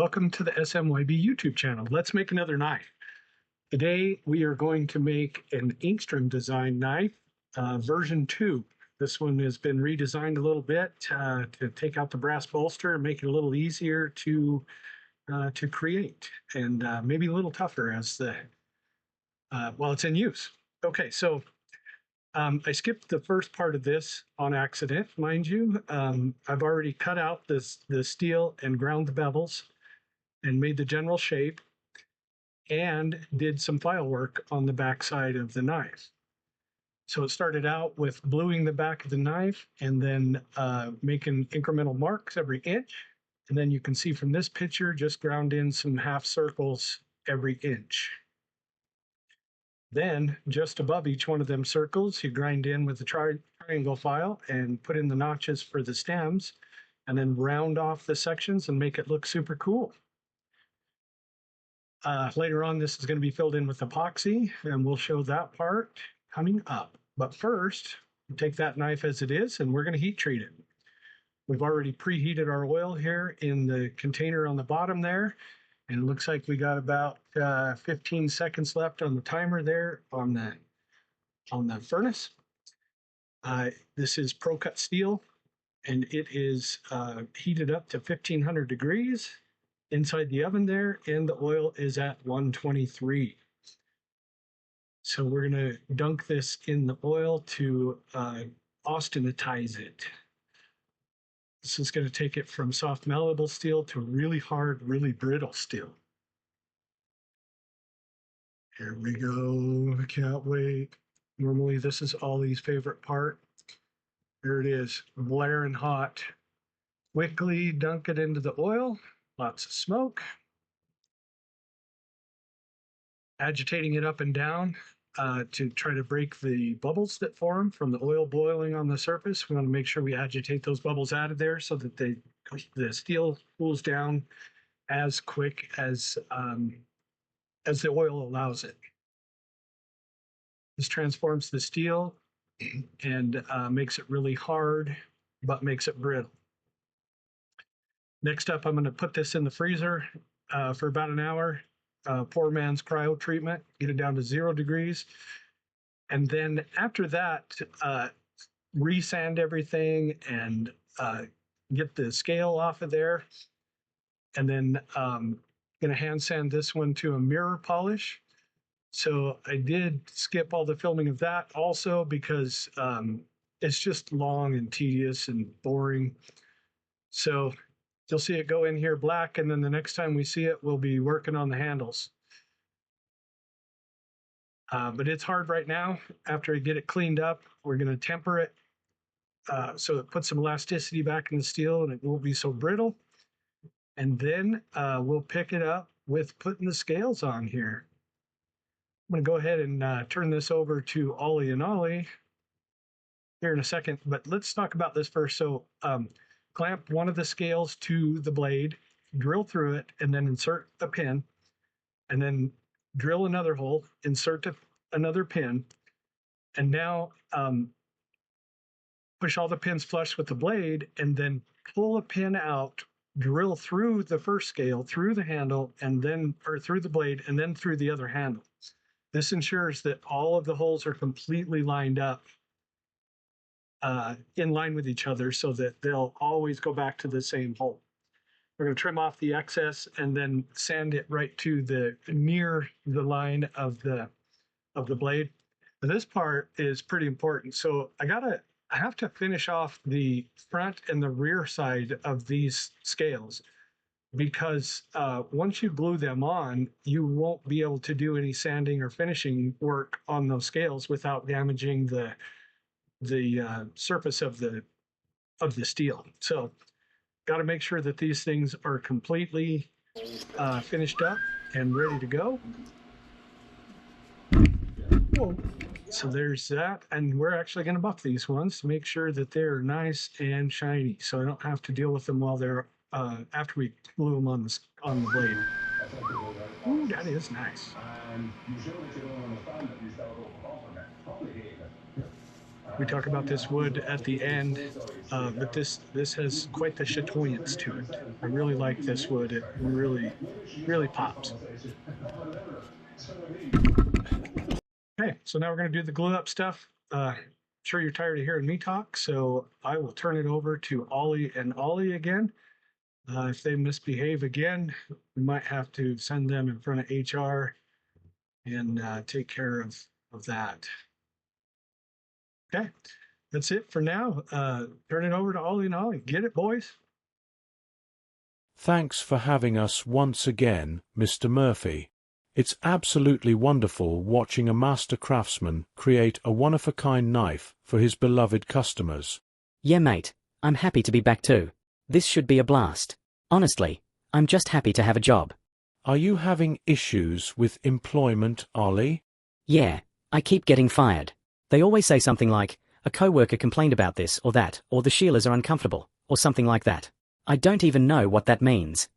welcome to the SMYB YouTube channel. Let's make another knife. Today we are going to make an Engstrom design knife, version 2. This one has been redesigned a little bit to take out the brass bolster and make it a little easier to create, and maybe a little tougher as while it's in use. Okay, so I skipped the first part of this on accident, mind you. I've already cut out the steel and ground the bevels and made the general shape and did some file work on the back side of the knife. So it started out with bluing the back of the knife and then making incremental marks every inch. And then you can see from this picture, just ground in some half circles every inch. Then, just above each one of them circles, you grind in with the triangle file and put in the notches for the stems, and then round off the sections and make it look super cool. Later on, this is going to be filled in with epoxy, and we'll show that part coming up. But first, take that knife as it is, and we're going to heat treat it. We've already preheated our oil here in the container on the bottom there. And it looks like we got about 15 seconds left on the timer there on the furnace. This is ProCut steel, and it is heated up to 1500 degrees inside the oven there, and the oil is at 123. So we're going to dunk this in the oil to austenitize it. This is going to take it from soft malleable steel to really hard, really brittle steel. Here we go. I can't wait. Normally this is Ollie's favorite part. Here it is, blaring hot. Quickly dunk it into the oil. Lots of smoke. Agitating it up and down to try to break the bubbles that form from the oil boiling on the surface. We want to make sure we agitate those bubbles out of there so that the steel cools down as quick as the oil allows it. This transforms the steel and makes it really hard, but makes it brittle. Next up, I'm going to put this in the freezer for about an hour. Poor man's cryo treatment, get it down to 0 degrees. And then after that, resand everything and get the scale off of there. And then gonna hand sand this one to a mirror polish. So I did skip all the filming of that also because it's just long and tedious and boring. So you'll see it go in here black, and then the next time we see it, we'll be working on the handles. But it's hard right now. After I get it cleaned up, we're going to temper it so it puts some elasticity back in the steel and it won't be so brittle. And then we'll pick it up with putting the scales on here. I'm going to go ahead and turn this over to Ollie and Ollie here in a second, but let's talk about this first. So clamp one of the scales to the blade, drill through it, and then insert a pin, and then drill another hole, insert another pin, and now push all the pins flush with the blade, and then pull a pin out, drill through the first scale, through the handle, and then, or through the blade, and then through the other handle. This ensures that all of the holes are completely lined up in line with each other so that they'll always go back to the same hole. We're going to trim off the excess and then sand it right to near the line of the blade. Now, this part is pretty important. So I have to finish off the front and the rear side of these scales because once you glue them on, you won't be able to do any sanding or finishing work on those scales without damaging the surface of the steel. So got to make sure that these things are completely finished up and ready to go. Whoa. So there's that, and we're actually going to buff these ones to make sure that they're nice and shiny, so I don't have to deal with them while they're after we glue them on the blade. Ooh, that is nice. We talk about this wood at the end. but this has quite the chatoyance to it. I really like this wood. It really pops. Okay, so now we're going to do the glue up stuff. Sure you're tired of hearing me talk, so I will turn it over to Ollie and Ollie again. If they misbehave again, we might have to send them in front of HR and take care of that. Okay, that's it for now. Turn it over to Ollie and Ollie. Get it, boys? Thanks for having us once again, Mr. Murphy. It's absolutely wonderful watching a master craftsman create a one-of-a-kind knife for his beloved customers. Yeah, mate, I'm happy to be back too. This should be a blast. Honestly, I'm just happy to have a job. Are you having issues with employment, Ollie? Yeah, I keep getting fired. They always say something like, a coworker complained about this or that, or the shearers are uncomfortable, or something like that. I don't even know what that means.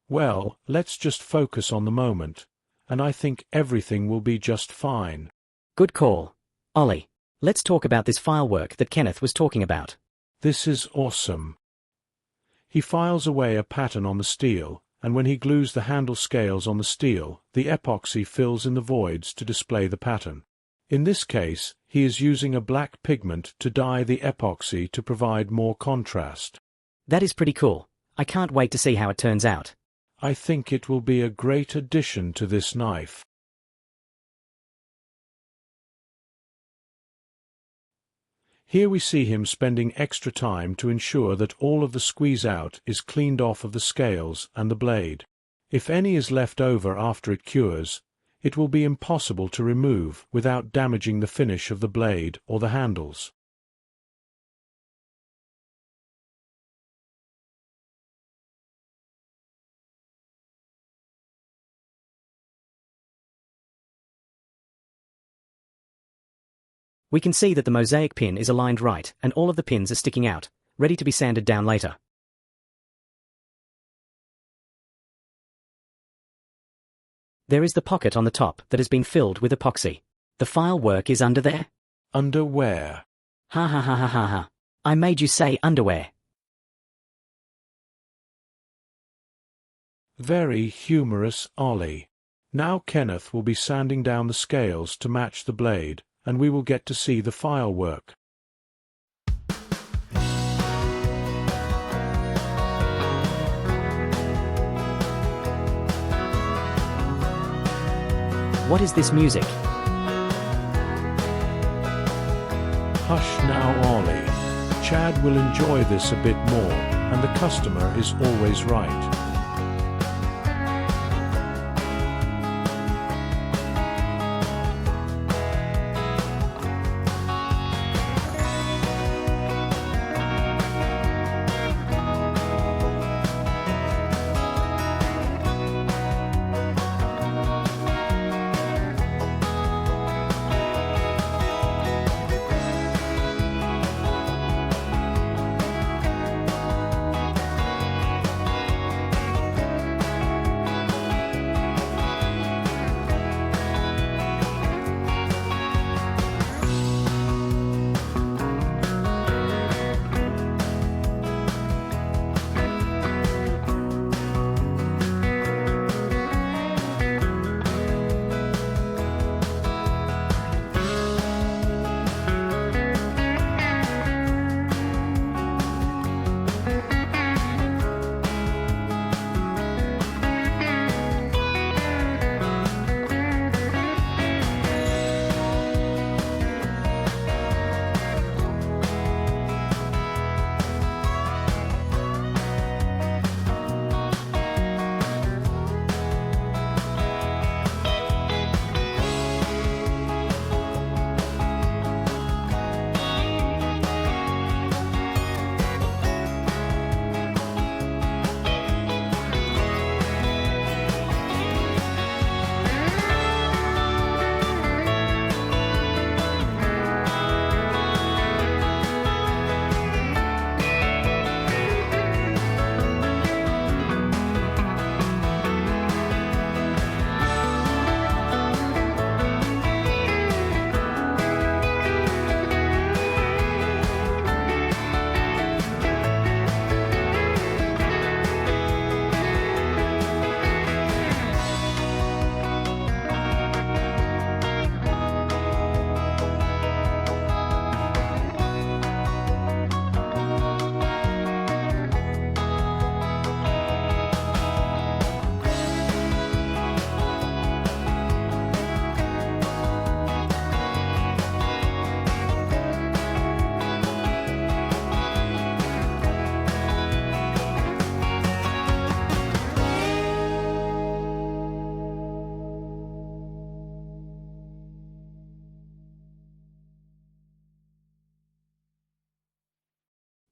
Well, let's just focus on the moment, and I think everything will be just fine. Good call. Ollie, let's talk about this file work that Kenneth was talking about. This is awesome. He files away a pattern on the steel, and when he glues the handle scales on the steel, the epoxy fills in the voids to display the pattern. In this case, he is using a black pigment to dye the epoxy to provide more contrast. That is pretty cool. I can't wait to see how it turns out. I think it will be a great addition to this knife. Here we see him spending extra time to ensure that all of the squeeze-out is cleaned off of the scales and the blade. If any is left over after it cures, it will be impossible to remove without damaging the finish of the blade or the handles. We can see that the mosaic pin is aligned right and all of the pins are sticking out, ready to be sanded down later. There is the pocket on the top that has been filled with epoxy. The file work is under there? Under where? Ha ha ha ha ha ha. I made you say underwear. Very humorous, Ollie. Now Kenneth will be sanding down the scales to match the blade, and we will get to see the file work. What is this music? Hush now, Ollie. Chad will enjoy this a bit more, and the customer is always right.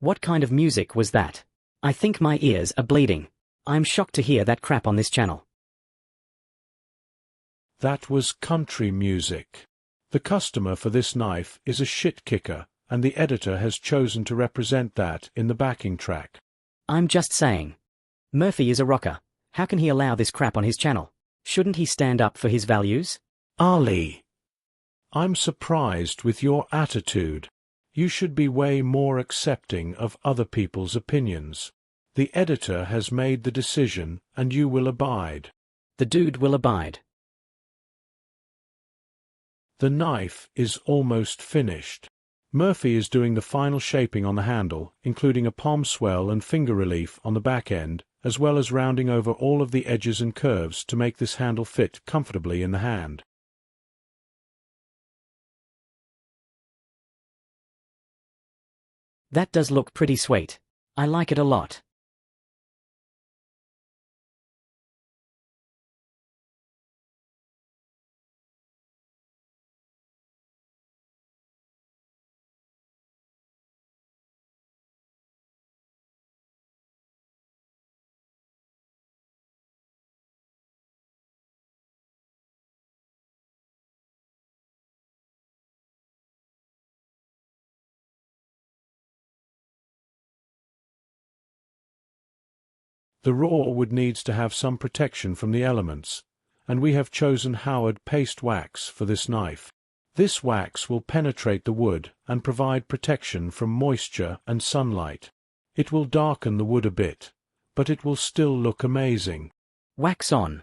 What kind of music was that? I think my ears are bleeding. I'm shocked to hear that crap on this channel. That was country music. The customer for this knife is a shit kicker, and the editor has chosen to represent that in the backing track. I'm just saying. Murphy is a rocker. How can he allow this crap on his channel? Shouldn't he stand up for his values? Ali, I'm surprised with your attitude. You should be way more accepting of other people's opinions. The editor has made the decision, and you will abide. The dude will abide. The knife is almost finished. Murphy is doing the final shaping on the handle, including a palm swell and finger relief on the back end, as well as rounding over all of the edges and curves to make this handle fit comfortably in the hand. That does look pretty sweet. I like it a lot. The raw wood needs to have some protection from the elements, and we have chosen Howard paste wax for this knife. This wax will penetrate the wood and provide protection from moisture and sunlight. It will darken the wood a bit, but it will still look amazing. Wax on.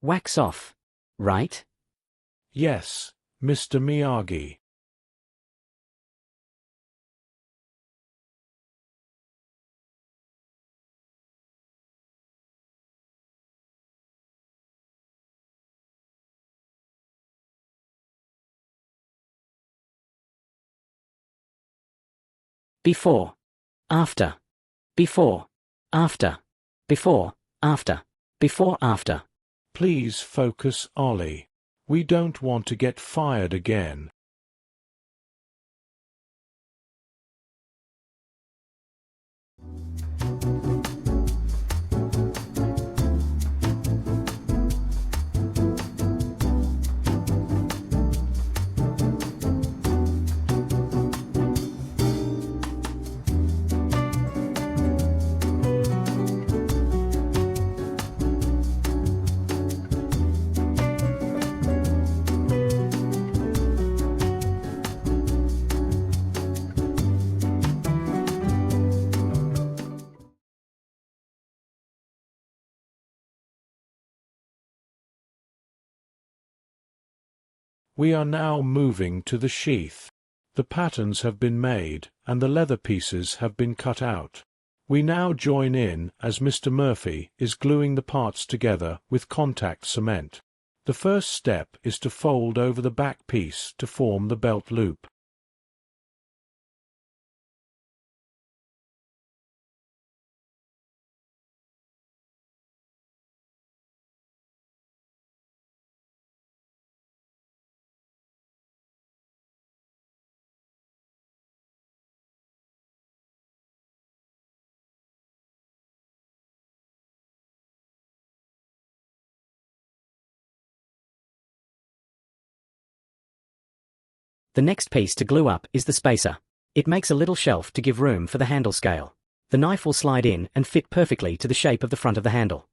Wax off. Right? Yes, Mr. Miyagi. Before. After. Before. After. Before. After. Before. After. Please focus, Ollie. We don't want to get fired again. We are now moving to the sheath. The patterns have been made, and the leather pieces have been cut out. We now join in as Mr. Murphy is gluing the parts together with contact cement. The first step is to fold over the back piece to form the belt loop. The next piece to glue up is the spacer. It makes a little shelf to give room for the handle scale. The knife will slide in and fit perfectly to the shape of the front of the handle.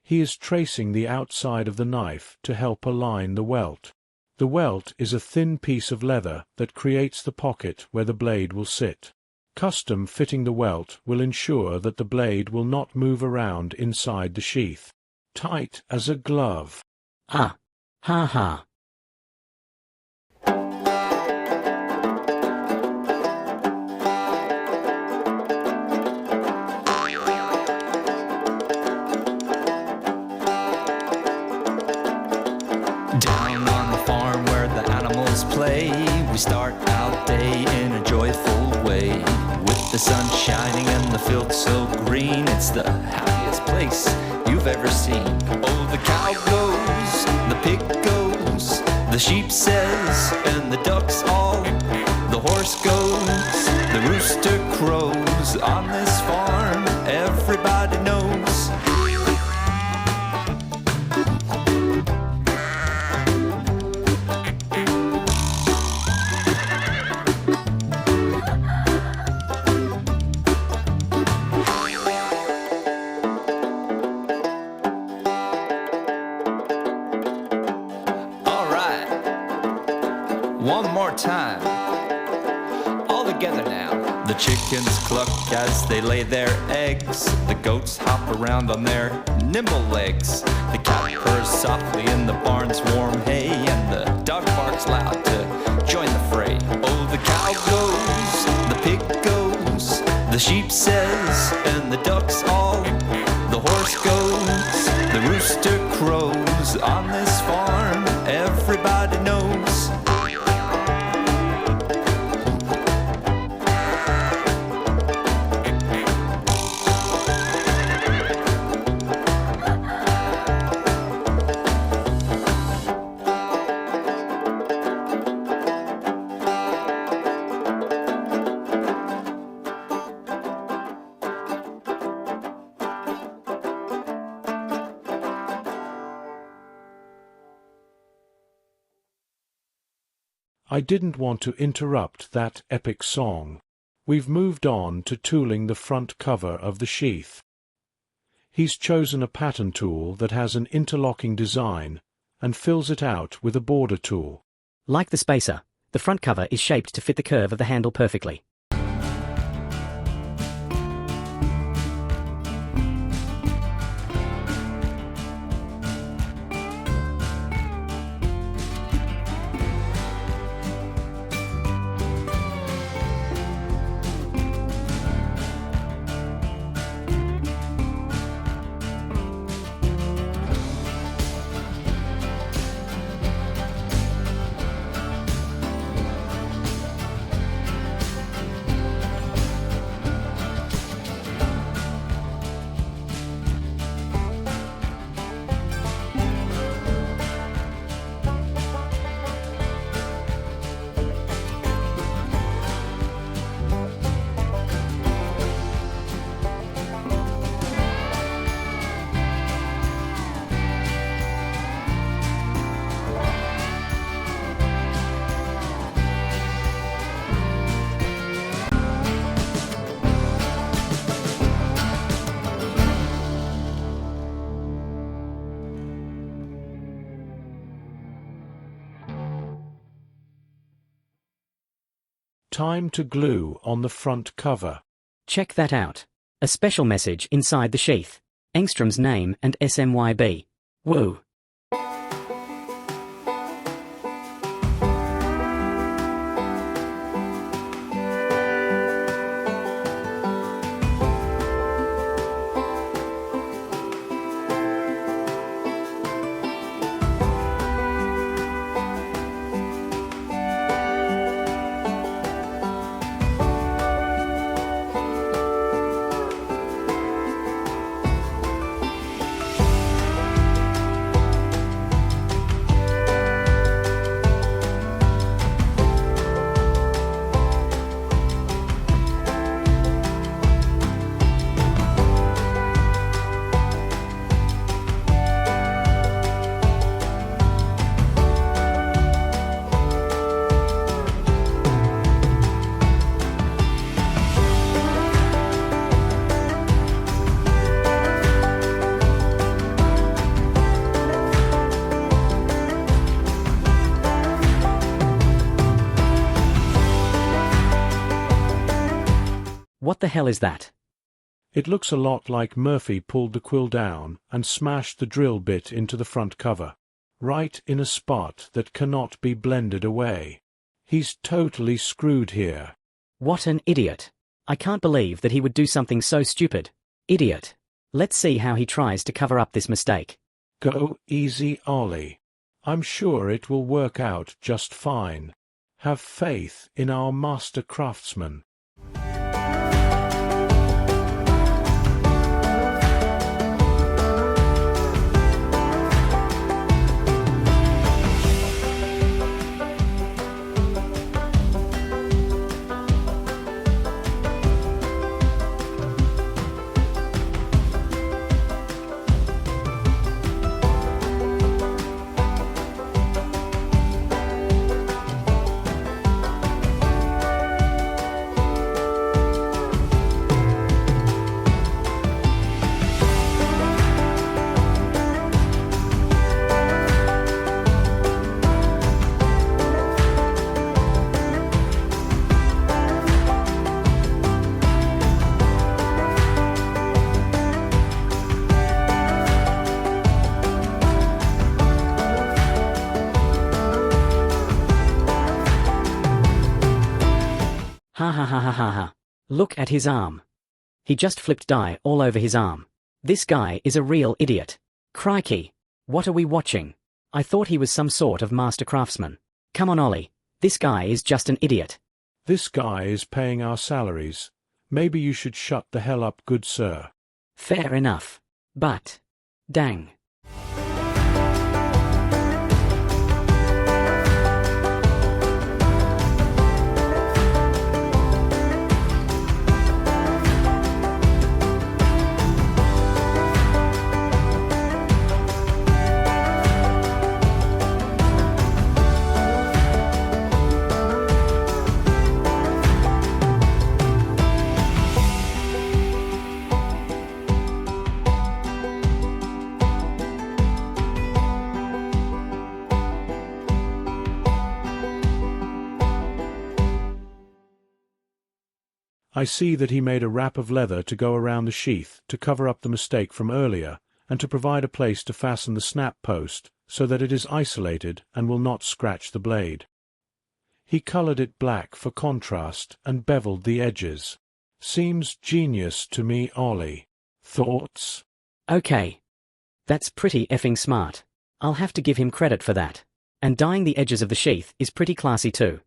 He is tracing the outside of the knife to help align the welt. The welt is a thin piece of leather that creates the pocket where the blade will sit. Custom fitting the welt will ensure that the blade will not move around inside the sheath. Tight as a glove. Ah. Ha ha. The sun's shining and the field's so green. It's the happiest place you've ever seen. Oh, the cow goes, the pig goes, the sheep says, and the ducks all. The horse goes, the rooster crows. On this farm, everybody knows. One more time, all together now. The chickens cluck as they lay their eggs. The goats hop around on their nimble legs. The cow purrs softly in the barn's warm hay, and the dog barks loud to join the fray. Oh, the cow goes, the pig goes, the sheep says, and the ducks all. The horse goes, the rooster crows. On this farm, everybody knows. I didn't want to interrupt that epic song. We've moved on to tooling the front cover of the sheath. He's chosen a pattern tool that has an interlocking design and fills it out with a border tool. Like the spacer, the front cover is shaped to fit the curve of the handle perfectly. Time to glue on the front cover. Check that out. A special message inside the sheath. Engstrom's name and SMYB. Woo! What the hell is that? It looks a lot like Murphy pulled the quill down and smashed the drill bit into the front cover, right in a spot that cannot be blended away. He's totally screwed here. What an idiot. I can't believe that he would do something so stupid. Idiot. Let's see how he tries to cover up this mistake. Go easy, Ollie. I'm sure it will work out just fine. Have faith in our master craftsman. ha ha ha ha. Look at his arm. He just flipped dye all over his arm. This guy is a real idiot. Crikey. What are we watching? I thought he was some sort of master craftsman. Come on, Ollie. This guy is just an idiot. This guy is paying our salaries. Maybe you should shut the hell up, good sir. Fair enough. But, dang. I see that he made a wrap of leather to go around the sheath to cover up the mistake from earlier and to provide a place to fasten the snap post so that it is isolated and will not scratch the blade. He colored it black for contrast and beveled the edges. Seems genius to me, Ollie. Thoughts? Okay. That's pretty effing smart. I'll have to give him credit for that. And dyeing the edges of the sheath is pretty classy too.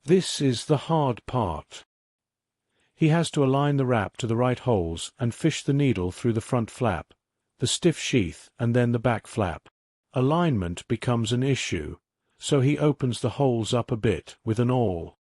This is the hard part. He has to align the wrap to the right holes and fish the needle through the front flap, the stiff sheath, and then the back flap. Alignment becomes an issue, so he opens the holes up a bit with an awl.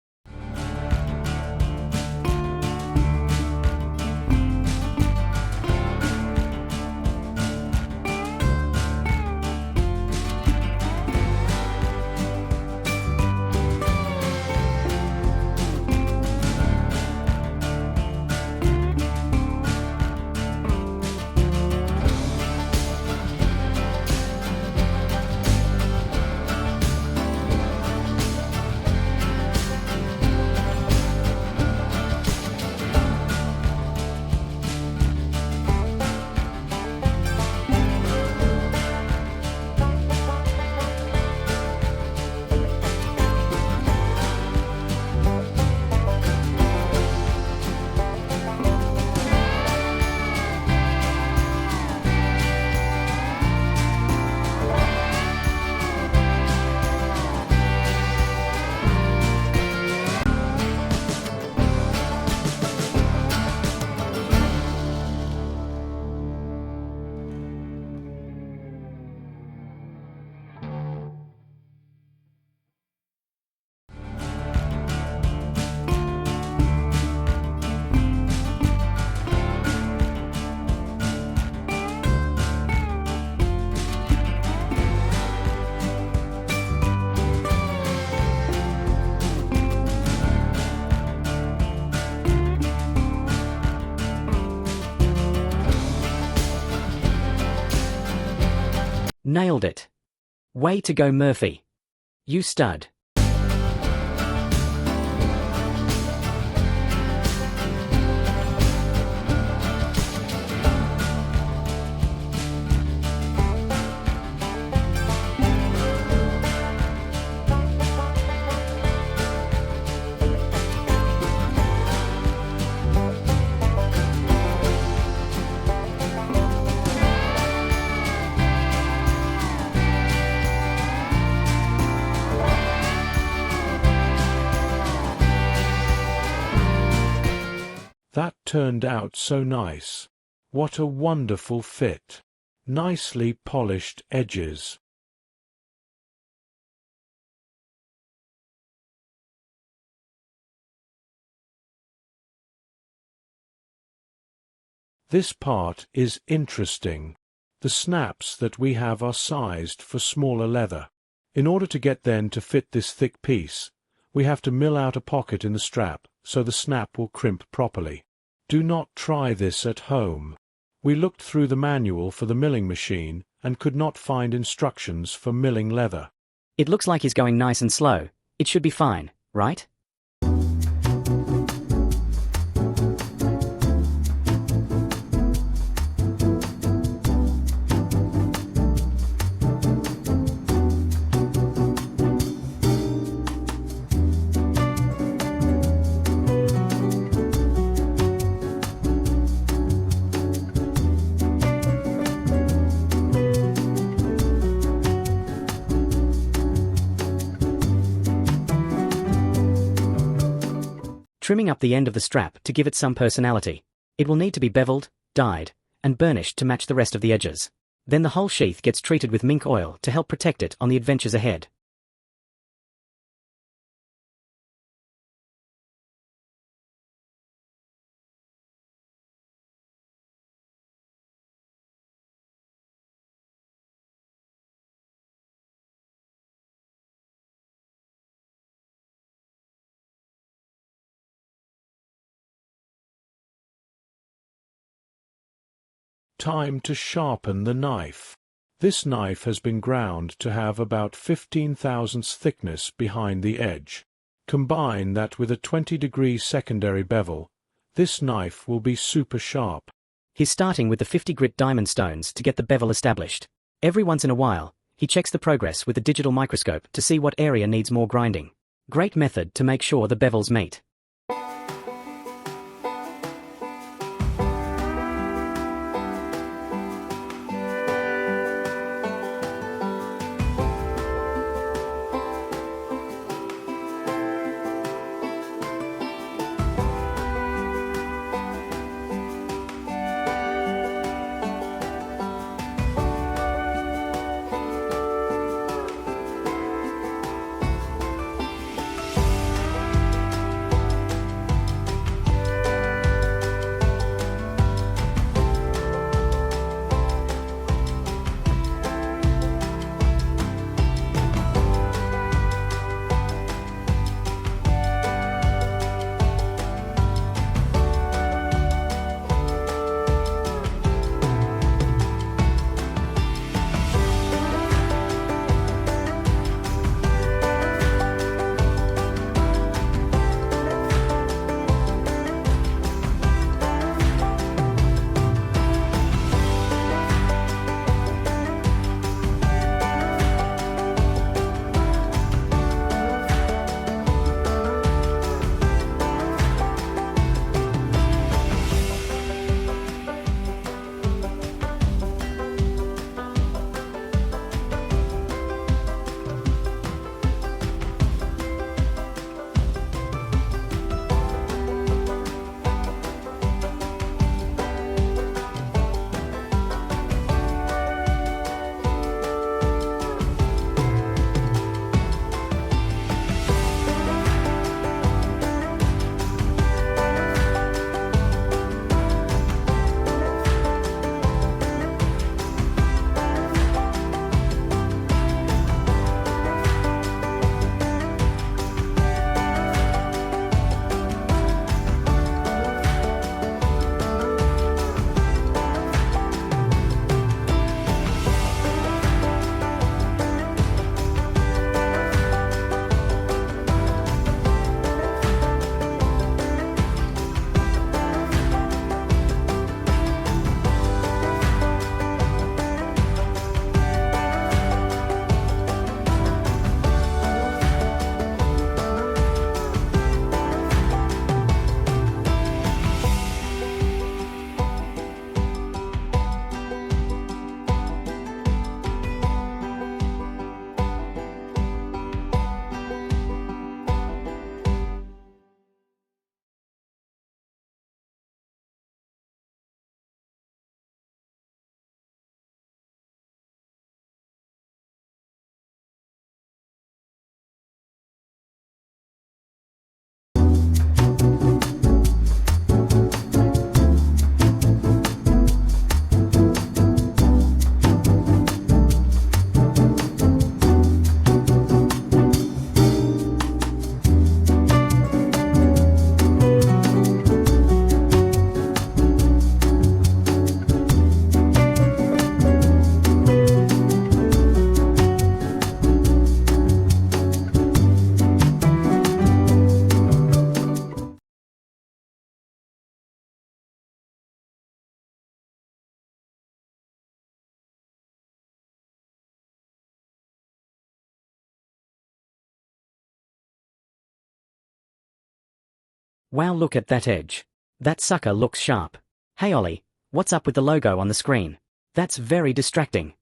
Nailed it. Way to go, Murphy. You stud. That turned out so nice. What a wonderful fit. Nicely polished edges. This part is interesting. The snaps that we have are sized for smaller leather. In order to get then to fit this thick piece, we have to mill out a pocket in the strap so the snap will crimp properly. Do not try this at home. We looked through the manual for the milling machine and could not find instructions for milling leather. It looks like he's going nice and slow. It should be fine, right? Trimming up the end of the strap to give it some personality. It will need to be beveled, dyed, and burnished to match the rest of the edges. Then the whole sheath gets treated with mink oil to help protect it on the adventures ahead. Time to sharpen the knife. This knife has been ground to have about 15 thousandths thickness behind the edge. Combine that with a 20-degree secondary bevel. This knife will be super sharp. He's starting with the 50 grit diamond stones to get the bevel established. Every once in a while, he checks the progress with a digital microscope to see what area needs more grinding. Great method to make sure the bevels meet. Wow, look at that edge. That sucker looks sharp. Hey Ollie, what's up with the logo on the screen? That's very distracting.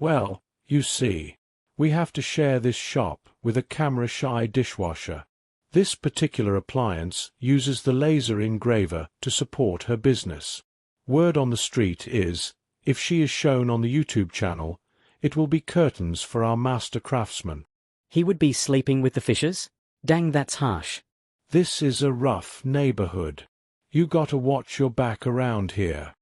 Well, you see, we have to share this shop with a camera-shy dishwasher. This particular appliance uses the laser engraver to support her business. Word on the street is, if she is shown on the YouTube channel, it will be curtains for our master craftsman. He would be sleeping with the fishes? Dang, that's harsh. This is a rough neighborhood. You gotta watch your back around here.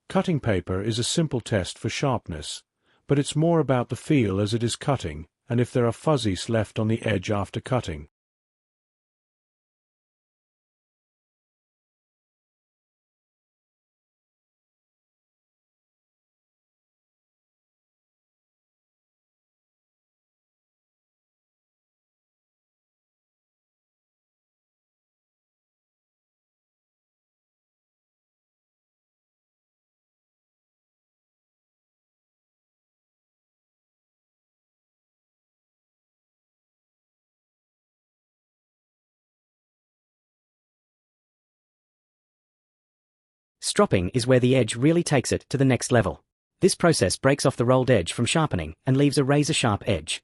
Cutting paper is a simple test for sharpness, but it's more about the feel as it is cutting and if there are fuzzies left on the edge after cutting. Stropping is where the edge really takes it to the next level. This process breaks off the rolled edge from sharpening and leaves a razor-sharp edge.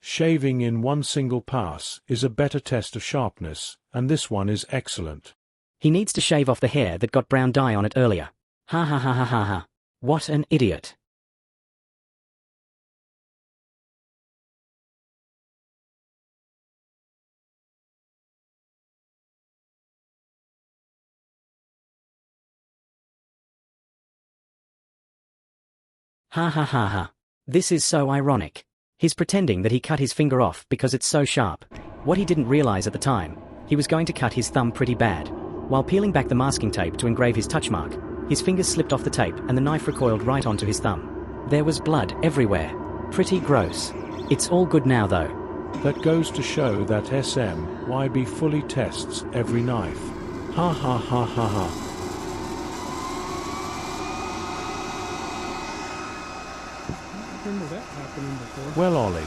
Shaving in one single pass is a better test of sharpness, and this one is excellent. He needs to shave off the hair that got brown dye on it earlier. Ha ha ha ha ha ha. What an idiot. Ha ha ha ha. This is so ironic. He's pretending that he cut his finger off because it's so sharp. What he didn't realize at the time, he was going to cut his thumb pretty bad. While peeling back the masking tape to engrave his touch mark, his fingers slipped off the tape and the knife recoiled right onto his thumb. There was blood everywhere. Pretty gross. It's all good now though. That goes to show that SMYB fully tests every knife. Ha ha ha ha ha. Remember that happening before. Well, Ollie,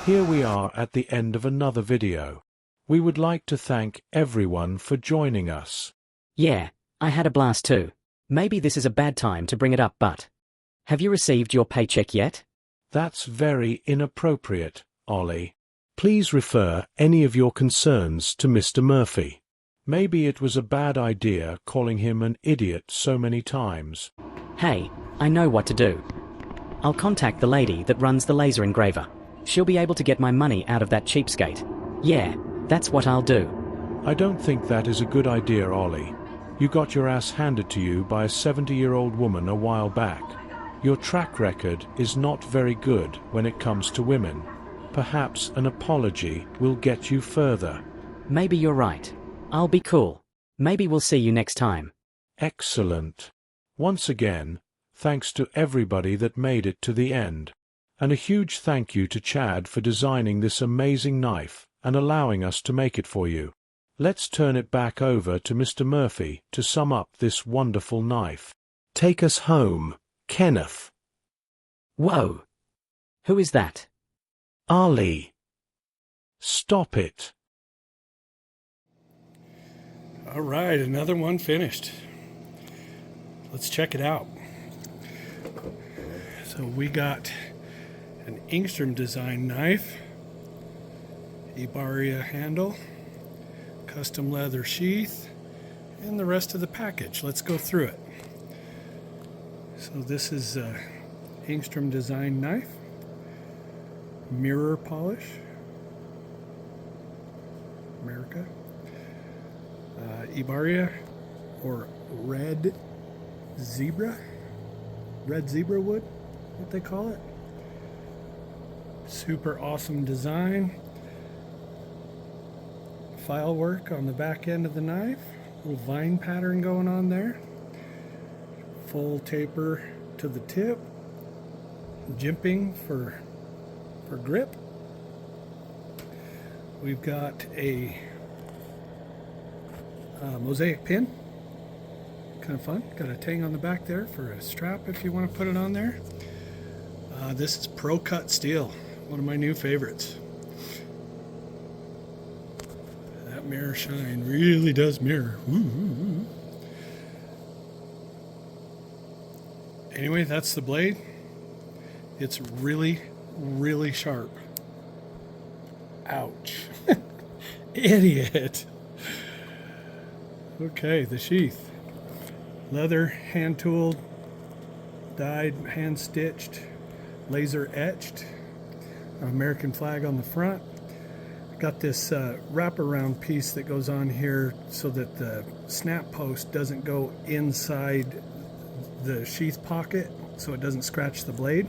here we are at the end of another video. We would like to thank everyone for joining us. Yeah, I had a blast too. Maybe this is a bad time to bring it up, but have you received your paycheck yet? That's very inappropriate, Ollie. Please refer any of your concerns to Mr. Murphy. Maybe it was a bad idea calling him an idiot so many times. Hey, I know what to do. I'll contact the lady that runs the laser engraver. She'll be able to get my money out of that cheapskate. Yeah, that's what I'll do. I don't think that is a good idea, Ollie. You got your ass handed to you by a 70-year-old woman a while back. Your track record is not very good when it comes to women. Perhaps an apology will get you further. Maybe you're right. I'll be cool. Maybe we'll see you next time. Excellent. Once again, thanks to everybody that made it to the end. And a huge thank you to Chad for designing this amazing knife and allowing us to make it for you. Let's turn it back over to Mr. Murphy to sum up this wonderful knife. Take us home, Kenneth. Whoa! Who is that? Ali. Stop it. All right, another one finished. Let's check it out. So we got an Engstrom design knife, Ibaria handle, custom leather sheath, and the rest of the package. Let's go through it. So this is a Engstrom design knife, mirror polish, America, Ibaria or red zebra wood, what they call it. Super awesome design. File work on the back end of the knife, little vine pattern going on there, full taper to the tip, jimping for grip. We've got a mosaic pin, kind of fun. Got a tang on the back there for a strap if you want to put it on there. This is ProCut steel, one of my new favorites. That mirror shine really does mirror. Ooh. Anyway, that's the blade. It's really, really sharp. Ouch. Idiot. Okay, the sheath. Leather, hand tooled, dyed, hand stitched, laser etched. American flag on the front. Got this wraparound piece that goes on here so that the snap post doesn't go inside the sheath pocket, so it doesn't scratch the blade.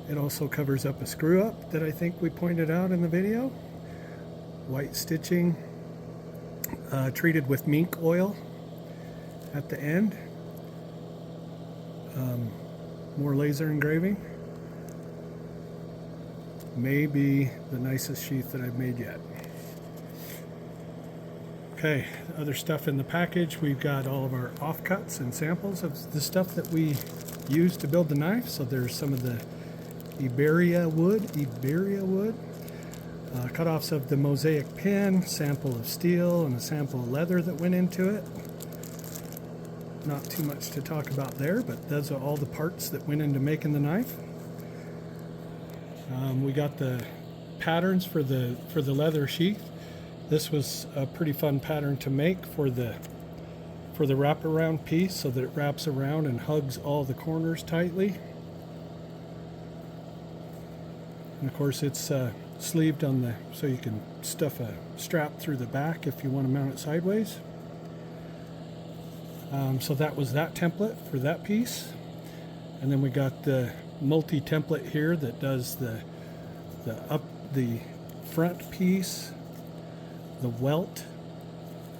It also covers up a screw up that I think we pointed out in the video. White stitching, treated with mink oil at the end. More laser engraving. Maybe the nicest sheath that I've made yet. Okay, other stuff in the package. We've got all of our offcuts and samples of the stuff that we use to build the knife. So there's some of the Ibaria wood, cut-offs of the mosaic pin, sample of steel, and a sample of leather that went into it. Not too much to talk about there, but those are all the parts that went into making the knife. We got the patterns for the leather sheath. This was a pretty fun pattern to make for the wraparound piece, so that it wraps around and hugs all the corners tightly. And of course it's sleeved on the, so you can stuff a strap through the back if you want to mount it sideways. So that was that template for that piece. And then we got the multi-template here that does the front piece, the welt,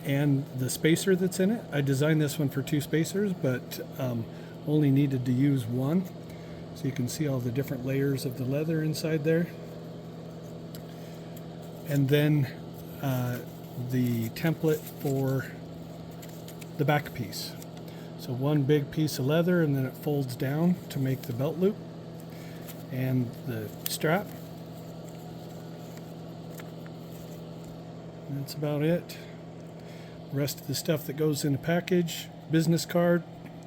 and the spacer that's in it. I designed this one for 2 spacers, but only needed to use 1. So you can see all the different layers of the leather inside there. And then the template for the back piece. So 1 big piece of leather, and then it folds down to make the belt loop and the strap. And that's about it. The rest of the stuff that goes in the package: business card,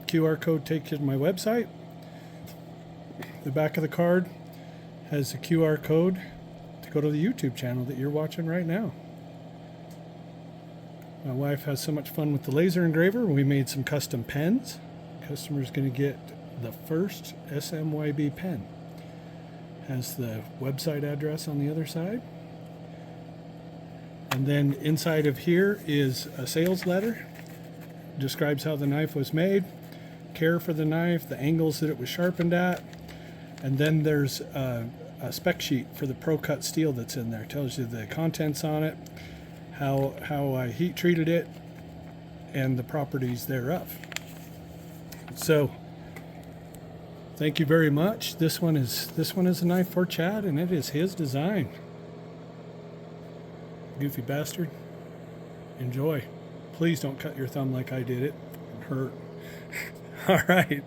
QR code takes you to my website. The back of the card has a QR code to go to the YouTube channel that you're watching right now. My wife has so much fun with the laser engraver. We made some custom pens. Customer's going to get the first SMYB pen. Has the website address on the other side. And then inside of here is a sales letter. Describes how the knife was made, care for the knife, the angles that it was sharpened at. And then there's a spec sheet for the ProCut steel that's in there. It tells you the contents on it, how I heat treated it, and the properties thereof. So thank you very much. This one is a knife for Chad, and it is his design. Goofy bastard. Enjoy. Please don't cut your thumb like I did. It hurt. All right.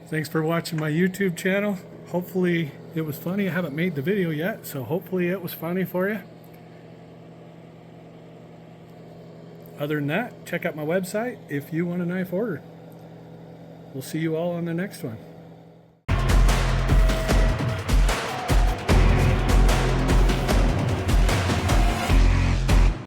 Thanks for watching my YouTube channel. Hopefully it was funny. I haven't made the video yet, so hopefully it was funny for you. Other than that, check out my website if you want a knife ordered. We'll see you all on the next one.